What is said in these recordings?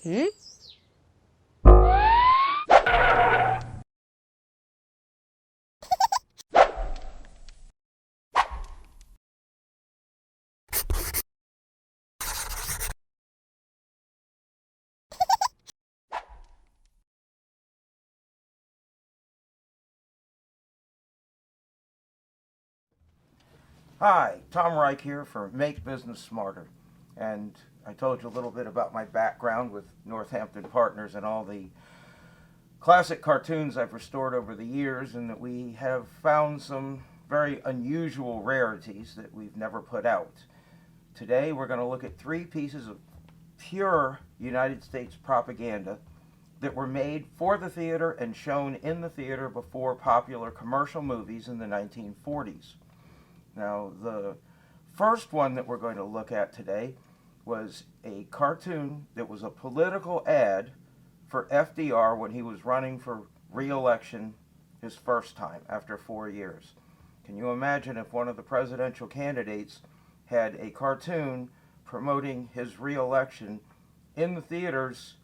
Hi, Tom Reich here for Make Business Smarter. And I told you a little bit about my background with Northampton Partners and all the classic cartoons I've restored over the years, and that we have found some very unusual rarities that we've never put out. Today we're going to look at 3 pieces of pure United States propaganda that were made for the theater and shown in the theater before popular commercial movies in the 1940s. Now, the first one that we're going to look at today was a cartoon that was a political ad for FDR when he was running for re-election his first time after 4 years. Can you imagine if one of the presidential candidates had a cartoon promoting his re-election in the theaters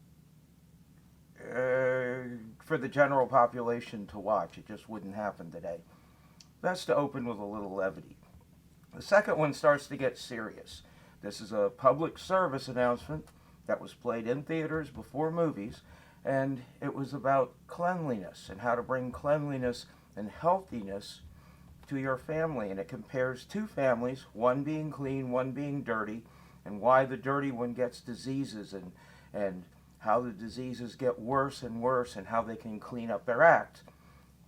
for the general population to watch? It just wouldn't happen today. That's to open with a little levity. The second one starts to get serious. This is a public service announcement that was played in theaters before movies, and it was about cleanliness and how to bring cleanliness and healthiness to your family. And it compares 2 families, one being clean, one being dirty, and why the dirty one gets diseases, and how the diseases get worse and worse, and how they can clean up their act.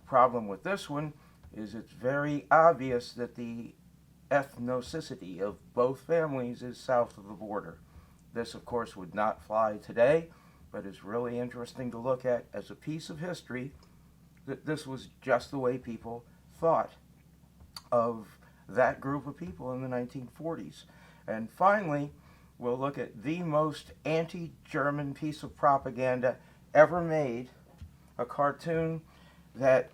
Problem with this one is it's very obvious that the ethnicity of both families is south of the border. This, of course, would not fly today, but is really interesting to look at as a piece of history, that this was just the way people thought of that group of people in the 1940s. And finally, we'll look at the most anti-German piece of propaganda ever made, a cartoon that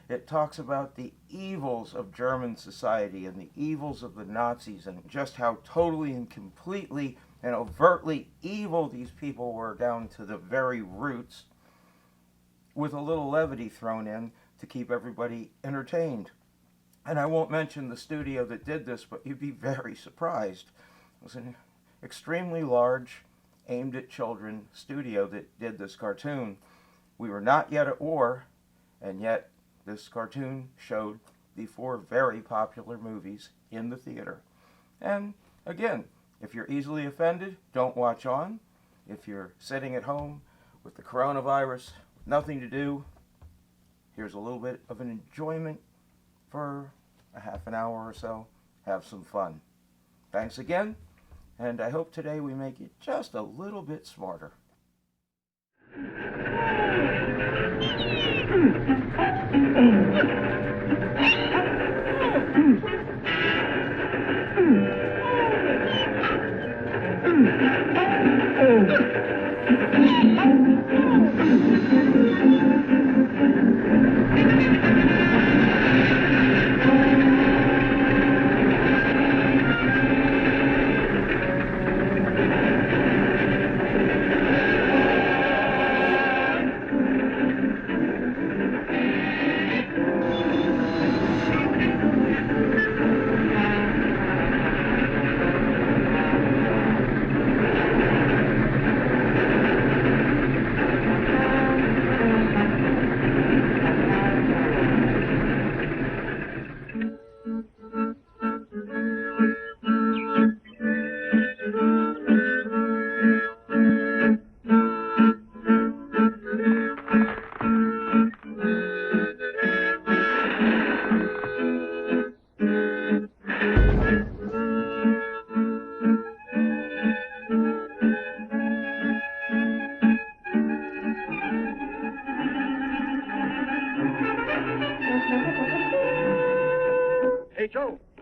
it talks about the evils of German society and the evils of the Nazis, and just how totally and completely and overtly evil these people were down to the very roots, with a little levity thrown in to keep everybody entertained. And I won't mention the studio that did this, but you'd be very surprised. It was an extremely large, aimed at children studio that did this cartoon. We were not yet at war, and yet this cartoon showed the 4 very popular movies in the theater. And again, if you're easily offended, don't watch on. If you're sitting at home with the coronavirus, nothing to do, here's a little bit of an enjoyment for a half an hour or so. Have some fun. Thanks again, and I hope today we make you just a little bit smarter.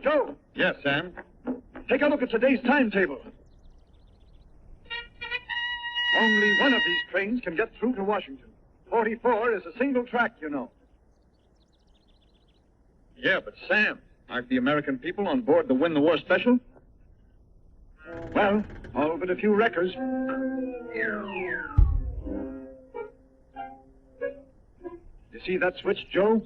Joe! Yes, Sam? Take a look at today's timetable. Only one of these trains can get through to Washington. 44 is a single track, you know. Yeah, but Sam, aren't the American people on board the Win the War special? Well, all but a few wreckers. You see that switch, Joe?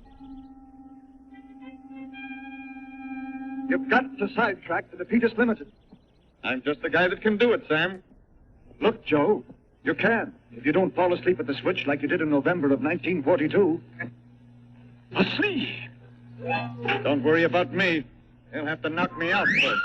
You've got to sidetrack to the Peters Limited. I'm just the guy that can do it, Sam. Look, Joe, you can, if you don't fall asleep at the switch like you did in November of 1942. Asleep? Don't worry about me. They'll have to knock me out first.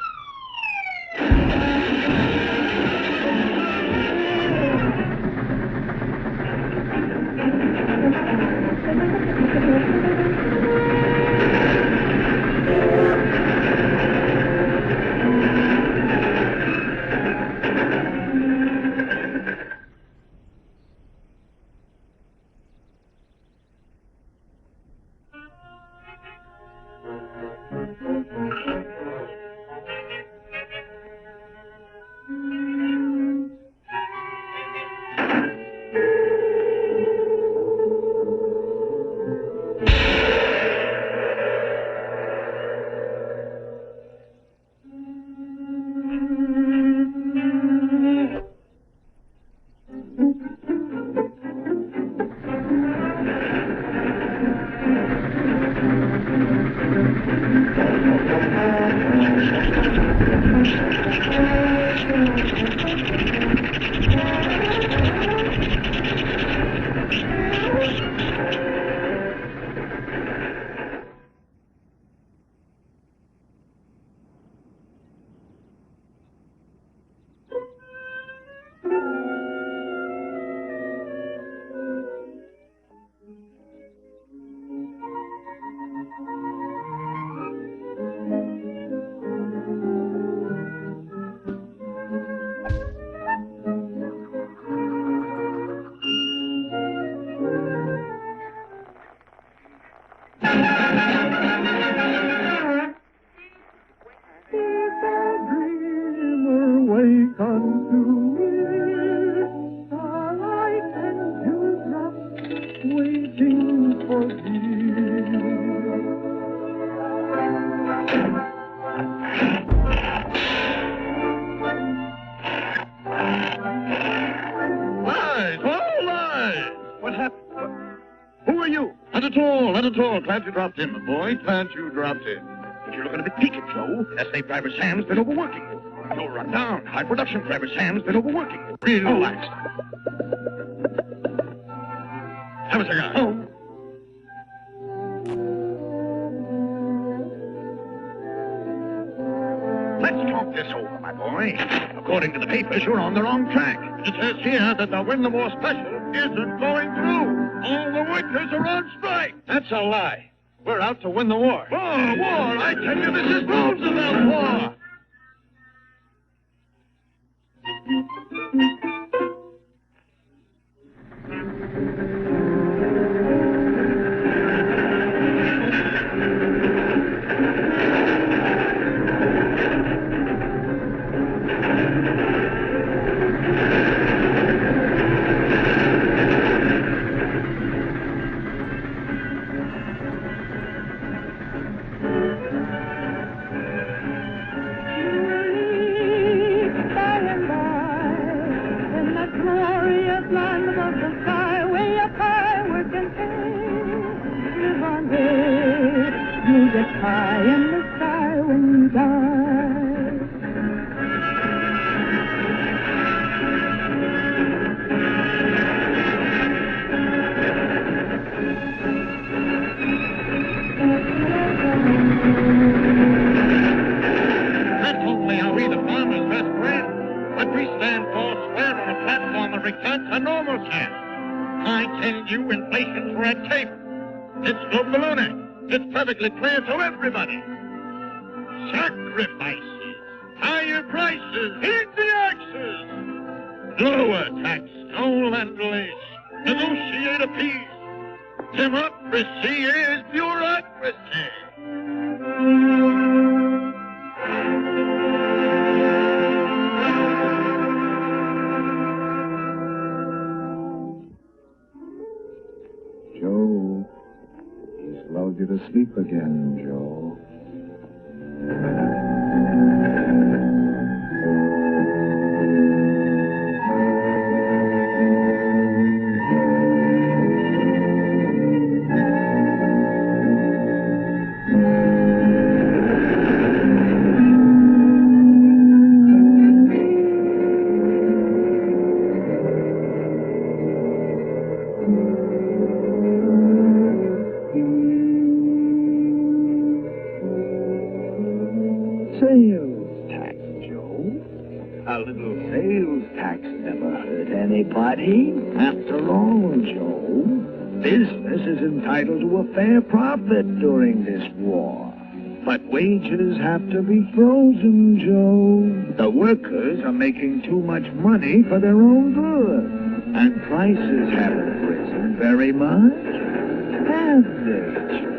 Glad you dropped in, my boy. Glad you dropped in. But you're looking a bit peaked, Joe. That slave driver Sam's been overworking you. You'll run down. High production driver Sam's been overworking you. Relax. Have a cigar. Oh. Let's talk this over, my boy. According to the papers, you're on the wrong track. It says here that the Win the War special isn't going through. All the workers are on strike. That's a lie. We're out to win the war. War! I tell you, this is Roosevelt war! High in the sky when you die. Not only are we the farmer's best friend, but we stand four square on a platform of return to normalcy. I tell you, inflation's red tape. It's global ballooning. It's perfectly clear to everybody. Sacrifices, higher prices, heed the axes. Lower tax, no land release, negotiate a peace. Democracy is bureaucracy. Joe, he's lulled you to sleep again, Joe. A little Sales tax never hurt anybody. After all, Joe, business is entitled to a fair profit during this war. But wages have to be frozen, Joe. The workers are making too much money for their own good. And prices haven't risen very much, have they, Joe?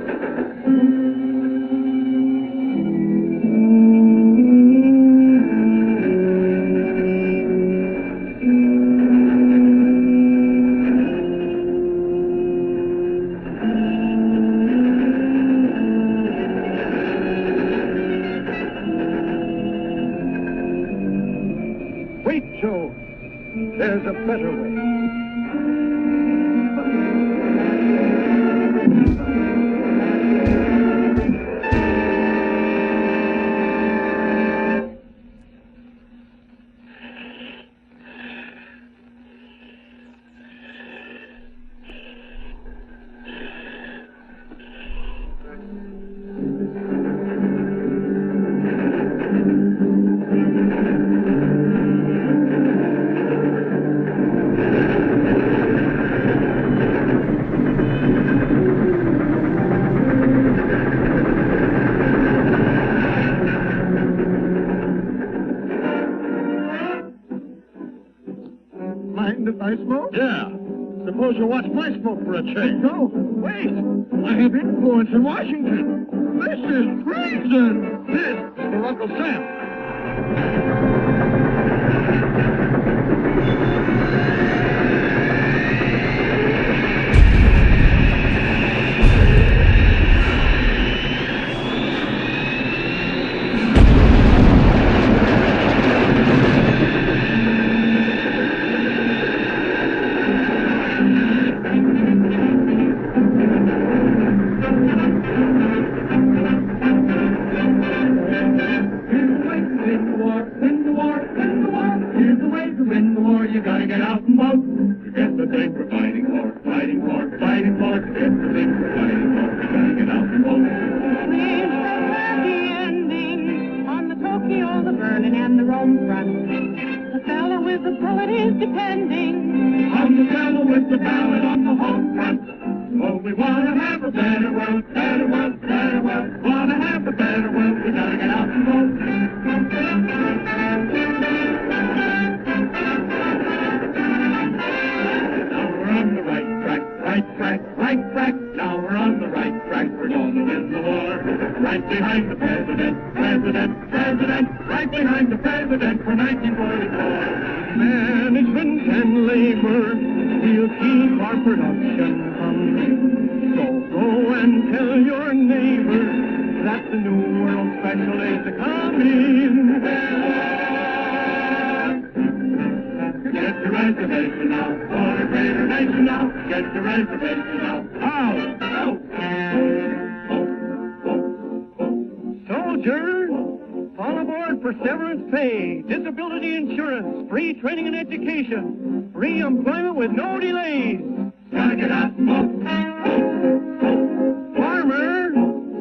Wait, Joe. There's a better way. Mind if I smoke? Yeah. Suppose you watch my smoke for a change. No, wait. I have influence in Washington. This is treason. This is for Uncle Sam. You gotta get out and vote. To get the thing we're fighting for, fighting for, fighting for. To get the thing we're fighting for, you gotta get out and vote. There's a happy ending on the Tokyo, the Berlin, and the Rome front. The fellow with the bullet is depending On the fellow with the ballot on the home front. Oh, we wanna have a better world, better world, better world. Wanna have a better world, we gotta get out and vote. Right track, now we're on the right track, we're gonna win the war. Right behind the president, right behind the president for 1944. Management and labor will keep our production humming. So go and tell your neighbor that the new world special is a-coming. Get your reservation now, for a greater nation now. Get your reservation now. How? Soldiers, fall aboard for severance pay, disability insurance, free training and education, free employment with no delays. Gotta get out and vote. Farmer,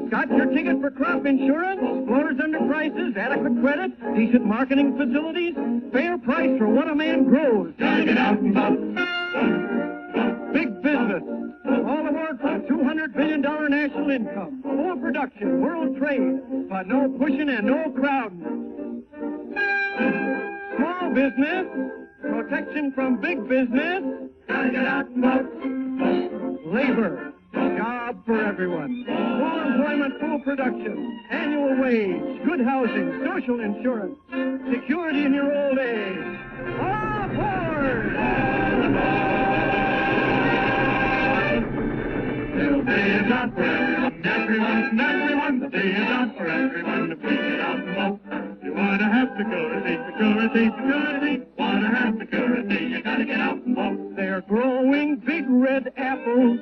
got your ticket for crop insurance, floors under prices, adequate credit, decent marketing facilities, fair price for what a man grows. Gotta get out and vote. Big business, all aboard for $200 billion national income, full production, world trade, but no pushing and no crowding. Small business, protection from big business. Gotta get out and vote. Labor, job for everyone. Full employment, full production, annual wage, good housing, social insurance, security in your old age. All aboard! All aboard! There'll be a job for everyone, the day is out for everyone to please get out and vote. You wanna have security, wanna have security, you gotta get out and vote. They're growing big red apples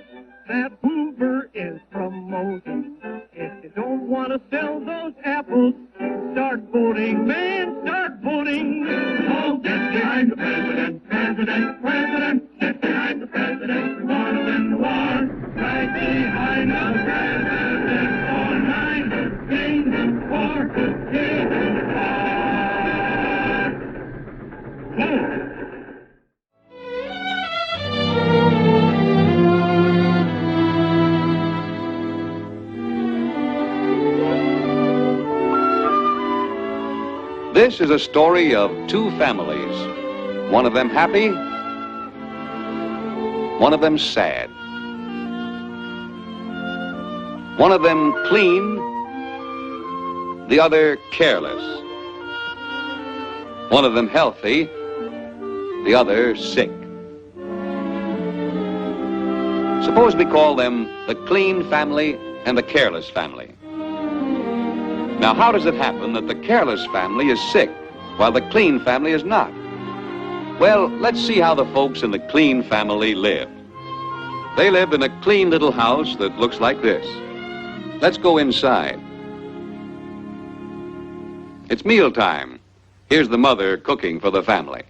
that Hoover is promoting. If you don't want to sell those apples, start voting, man, start voting. Oh, get behind the president, get behind the president, we want to win the war. Right behind the president for 1944. This is a story of two families. One of them happy, one of them sad. One of them clean, the other careless. One of them healthy, the other sick. Suppose we call them the clean family and the careless family. Now, how does it happen that the careless family is sick while the clean family is not? Well, let's see how the folks in the clean family live. They live in a clean little house that looks like this. Let's go inside. It's mealtime. Here's the mother cooking for the family.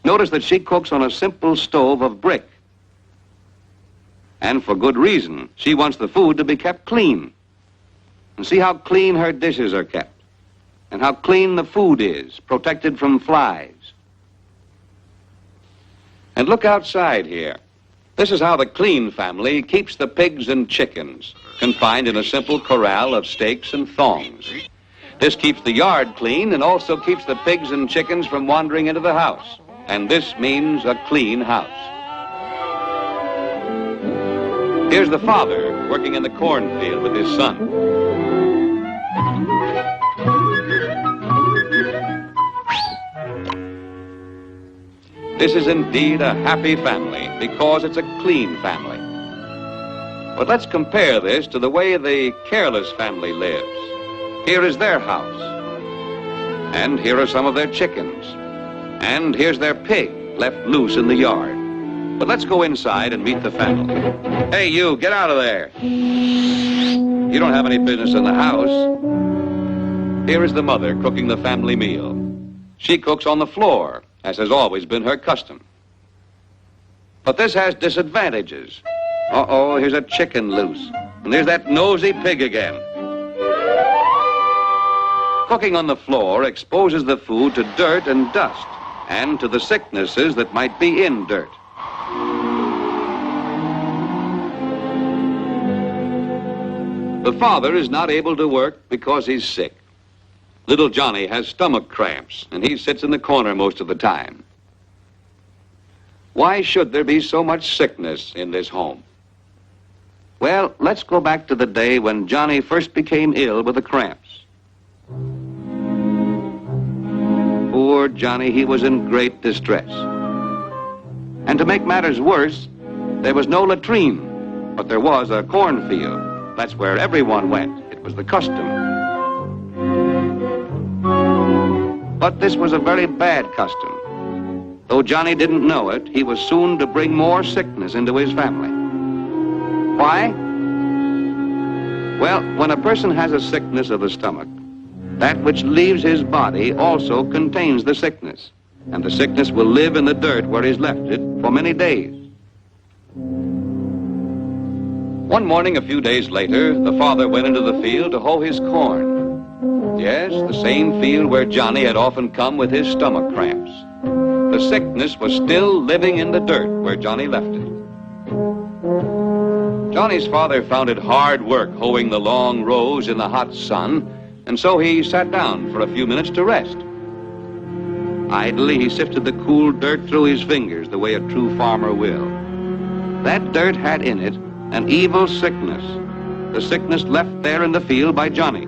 Notice that she cooks on a simple stove of brick. And for good reason. She wants the food to be kept clean. And see how clean her dishes are kept. And how clean the food is, protected from flies. And look outside here. This is how the clean family keeps the pigs and chickens confined in a simple corral of stakes and thongs. This keeps the yard clean and also keeps the pigs and chickens from wandering into the house. And this means a clean house. Here's the father working in the cornfield with his son. This is indeed a happy family because it's a clean family. But let's compare this to the way the careless family lives. Here is their house. And here are some of their chickens. And here's their pig left loose in the yard. But let's go inside and meet the family. Hey, you, get out of there. You don't have any business in the house. Here is the mother cooking the family meal. She cooks on the floor, as has always been her custom. But this has disadvantages. Uh-oh, here's a chicken loose. And there's that nosy pig again. Cooking on the floor exposes the food to dirt and dust, and to the sicknesses that might be in dirt. The father is not able to work because he's sick. Little Johnny has stomach cramps, and he sits in the corner most of the time. Why should there be so much sickness in this home? Well, let's go back to the day when Johnny first became ill with the cramps. Poor Johnny, he was in great distress. And to make matters worse, there was no latrine, but there was a cornfield. That's where everyone went. It was the custom. But this was a very bad custom. Though Johnny didn't know it, he was soon to bring more sickness into his family. Why? Well, when a person has a sickness of the stomach, that which leaves his body also contains the sickness, and the sickness will live in the dirt where he's left it for many days. One morning, a few days later, the father went into the field to hoe his corn. Yes, the same field where Johnny had often come with his stomach cramps. The sickness was still living in the dirt where Johnny left it. Johnny's father found it hard work hoeing the long rows in the hot sun, and so he sat down for a few minutes to rest. Idly, he sifted the cool dirt through his fingers the way a true farmer will. That dirt had in it an evil sickness, the sickness left there in the field by Johnny.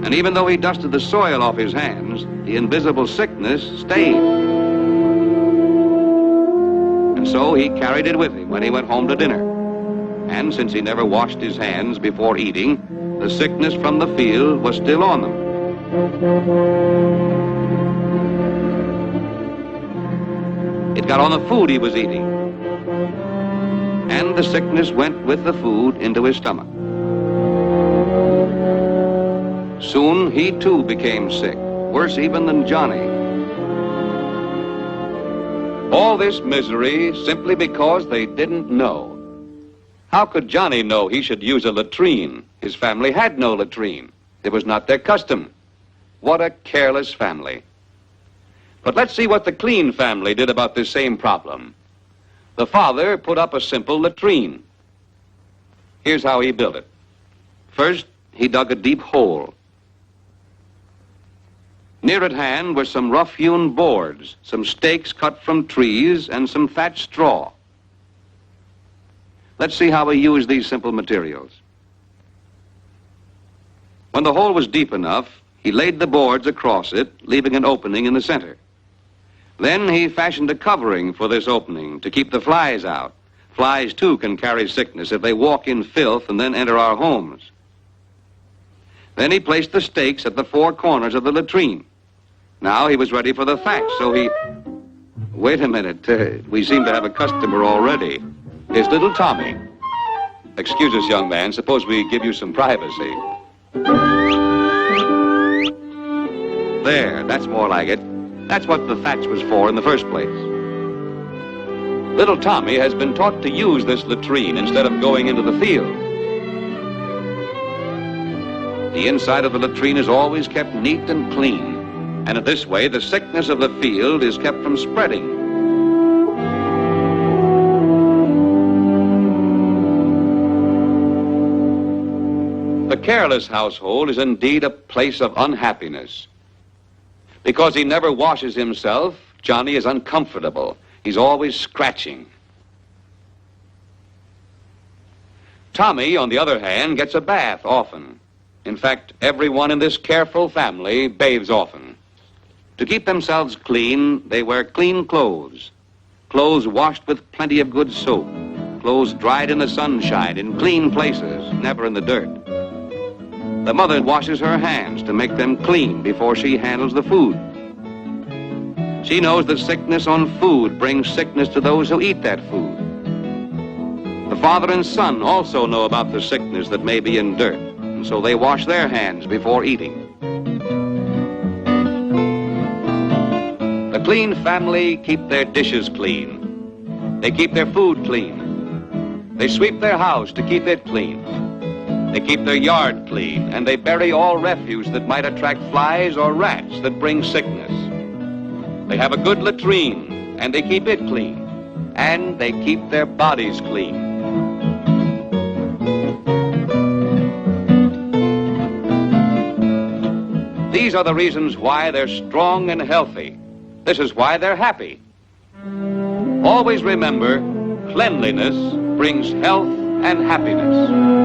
And even though he dusted the soil off his hands, the invisible sickness stayed. And so he carried it with him when he went home to dinner. And since he never washed his hands before eating, the sickness from the field was still on them. It got on the food he was eating. And the sickness went with the food into his stomach. Soon he too became sick, worse even than Johnny. All this misery simply because they didn't know. How could Johnny know he should use a latrine? His family had no latrine. It was not their custom. What a careless family. But let's see what the clean family did about this same problem. The father put up a simple latrine. Here's how he built it. First, he dug a deep hole. Near at hand were some rough-hewn boards, some stakes cut from trees, and some thatched straw. Let's see how he used these simple materials. When the hole was deep enough, he laid the boards across it, leaving an opening in the center. Then he fashioned a covering for this opening to keep the flies out. Flies, too, can carry sickness if they walk in filth and then enter our homes. Then he placed the stakes at the four corners of the latrine. Now he was ready for the thatch, so he... Wait a minute. We seem to have a customer already. It's little Tommy. Excuse us, young man. Suppose we give you some privacy. There, that's more like it. That's what the thatch was for in the first place. Little Tommy has been taught to use this latrine instead of going into the field. The inside of the latrine is always kept neat and clean, and in this way the sickness of the field is kept from spreading. The careless household is indeed a place of unhappiness. Because he never washes himself, Johnny is uncomfortable. He's always scratching. Tommy, on the other hand, gets a bath often. In fact, everyone in this careful family bathes often. To keep themselves clean, they wear clean clothes. Clothes washed with plenty of good soap. Clothes dried in the sunshine, in clean places, never in the dirt. The mother washes her hands to make them clean before she handles the food. She knows that sickness on food brings sickness to those who eat that food. The father and son also know about the sickness that may be in dirt, and so they wash their hands before eating. The clean family keep their dishes clean. They keep their food clean. They sweep their house to keep it clean. They keep their yard clean, and they bury all refuse that might attract flies or rats that bring sickness. They have a good latrine, and they keep it clean, and they keep their bodies clean. These are the reasons why they're strong and healthy. This is why they're happy. Always remember, cleanliness brings health and happiness.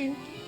Friend.